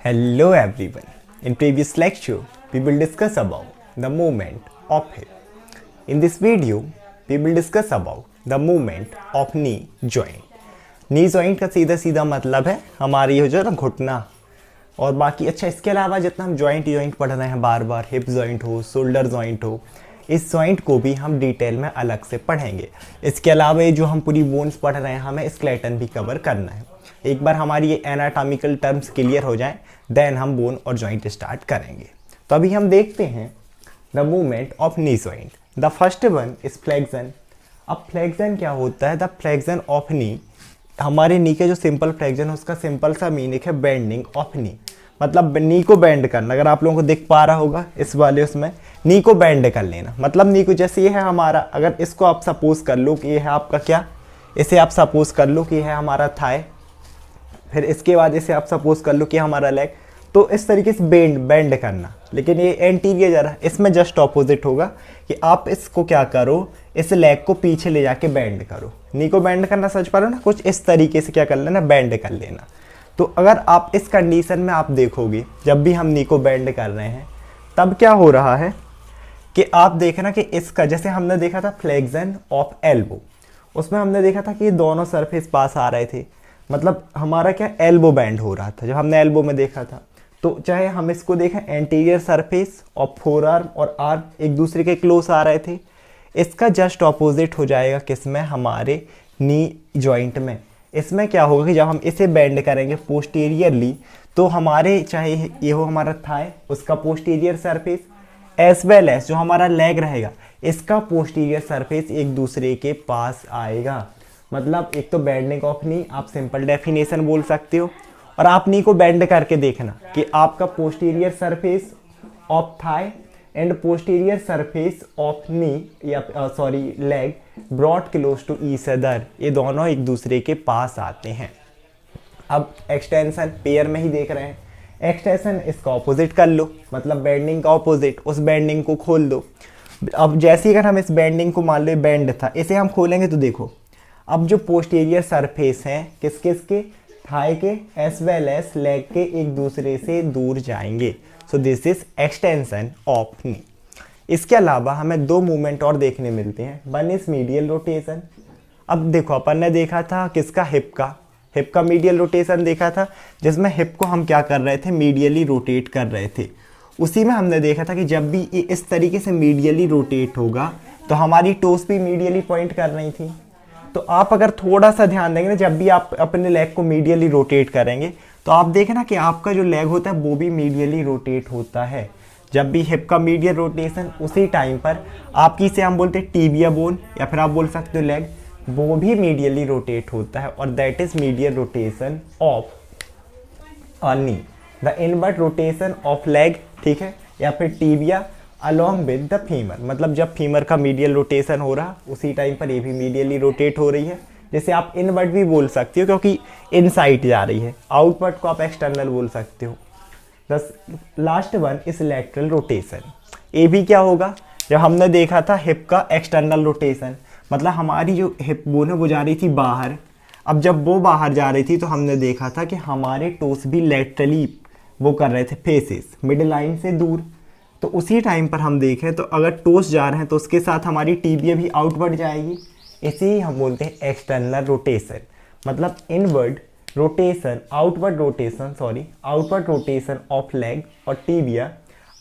Hello everyone. In previous lecture, we will discuss about the movement of hip. In this video, we will discuss about the movement of knee joint. Knee joint का सीधा सीधा मतलब है हमारी हो जो ना घुटना और बाकी अच्छा इसके अलावा जितना हम जॉइंट पढ़ रहे हैं बार बार हिप जॉइंट हो शोल्डर जॉइंट हो इस जॉइंट को भी हम डिटेल में अलग से पढ़ेंगे। इसके अलावा ये जो हम पूरी बोन्स पढ़ रहे हैं हमें स्केलेटन भी कवर करना है। एक बार हमारी ये एनाटॉमिकल टर्म्स क्लियर हो जाएं देन हम बोन और जॉइंट स्टार्ट करेंगे। तो अभी हम देखते हैं the movement of knee joint. The first one is flexion. अब फ्लेक्शन क्या होता है? द फ्लेक्शन ऑफ नी, हमारे नी के जो सिंपल फ्लेक्शन है उसका सिंपल सा मीनिंग है बेंडिंग ऑफ नी, मतलब नी को बेंड करना। अगर आप लोगों को दिख पा रहा होगा इस वाले उसमें नी को बेंड कर लेना, मतलब नी को जैसे ये है हमारा, अगर इसको आप सपोज कर लो कि ये है आपका क्या, इसे आप सपोज कर लो कि ये है हमारा थाई, फिर इसके बाद इसे आप सपोज कर लो कि हमारा लेग, तो इस तरीके से बेंड करना। लेकिन ये एंटीरियर जरा इसमें जस्ट ऑपोजिट होगा कि आप इसको क्या करो, इस लेग को पीछे ले जाके बेंड करो। नी को बेंड करना समझ पा रहे हो ना, कुछ इस तरीके से क्या कर लेना, बेंड कर लेना। तो अगर आप इस कंडीशन में आप देखोगे जब भी हम नी को बेंड कर रहे हैं तब क्या हो रहा है कि आप देखना कि इसका जैसे हमने देखा था फ्लेक्शन ऑफ एल्बो, उसमें हमने देखा था कि ये दोनों सरफेस पास आ रहे थे, मतलब हमारा क्या एल्बो बेंड हो रहा था जब हमने एल्बो में देखा था। तो चाहे हम इसको देखें एंटीरियर सरफेस और फोर आर्म और आर्म एक दूसरे के क्लोज आ रहे थे, इसका जस्ट ऑपोजिट हो जाएगा किसमें, हमारे नी जॉइंट में। इसमें क्या होगा कि जब हम इसे बेंड करेंगे पोस्टीरियरली तो हमारे चाहे ये हो हमारा थाई, उसका posterior surface as well as जो हमारा लेग रहेगा इसका पोस्टीरियर सरफेस एक दूसरे के पास आएगा। मतलब एक तो बेंडिंग ऑफ नी आप सिंपल डेफिनेशन बोल सकते हो, और आप नी को बेंड करके देखना कि आपका posterior surface of thigh and posterior surface of knee या sorry leg brought close to each other, ये दोनों एक दूसरे के पास आते हैं। अब एक्सटेंशन पेयर में ही देख रहे हैं, एक्सटेंशन इसका ऑपोजिट कर लो, मतलब बेंडिंग का ऑपोजिट, उस बेंडिंग को खोल दो। अब जैसे अगर हम इस बेंडिंग को मान लो बेंड था, इसे हम खोलेंगे तो देखो अब जो पोस्टीरियर सरफेस हैं किस किस के, थाई के एज वेल एज लेग के एक दूसरे से दूर जाएंगे। So this is extension of नी। इसके अलावा हमें दो मूवमेंट और देखने मिलते हैं। One is medial rotation. अब देखो अपन ने देखा था किसका, हिप का मीडियल रोटेशन देखा था, जिसमें हिप को हम क्या कर रहे थे, मीडियली रोटेट कर रहे थे। उसी में हमने देखा था कि जब भी ये इस तरीके से मीडियली रोटेट होगा तो हमारी टोस भी मीडियली पॉइंट कर रही थी। तो आप अगर थोड़ा सा ध्यान देंगे ना, जब भी आप अपने लेग को मीडियली रोटेट करेंगे तो आप देखें ना कि आपका जो लेग होता है वो भी मीडियली रोटेट होता है। जब भी हिप का मीडियल रोटेशन उसी टाइम पर आपकी से हम बोलते हैं टीबिया बोन या फिर आप बोल सकते हो लेग, वो भी मीडियली रोटेट होता है और that is medial rotation of knee. The invert rotation of leg, ठीक है, या फिर tibia along with the femur, मतलब जब फीमर का मीडियल रोटेशन हो रहा उसी टाइम पर ये भी मीडियली रोटेट हो रही है, जैसे आप इनवर्ट भी बोल सकते हो क्योंकि इनसाइड जा रही है, आउटवर्ट को आप एक्सटर्नल बोल सकते हो। The last one is lateral rotation. ये भी क्या होगा, जब हमने देखा था हिप का एक्सटर्नल रोटेशन, मतलब हमारी जो हिप बोन है वो जा रही थी बाहर। अब जब वो बाहर जा रही थी तो हमने देखा था कि हमारे टोस भी लैटरली वो कर रहे थे फेसेस मिड लाइन से दूर। तो उसी टाइम पर हम देखें तो अगर टोस जा रहे हैं तो उसके साथ हमारी टीबिया भी आउटवर्ड जाएगी, इसे ही हम बोलते हैं एक्सटर्नल रोटेशन। मतलब inward rotation, outward rotation of leg और tibia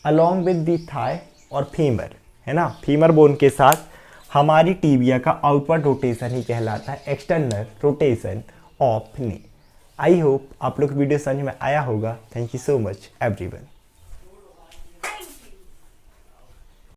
along with the thigh और फीमर, है ना, फीमर बोन के साथ हमारी टीबिया का आउटवर्ड रोटेशन ही कहलाता है external rotation of knee. I hope आप लोग वीडियो समझ में आया होगा। Thank you so much everyone.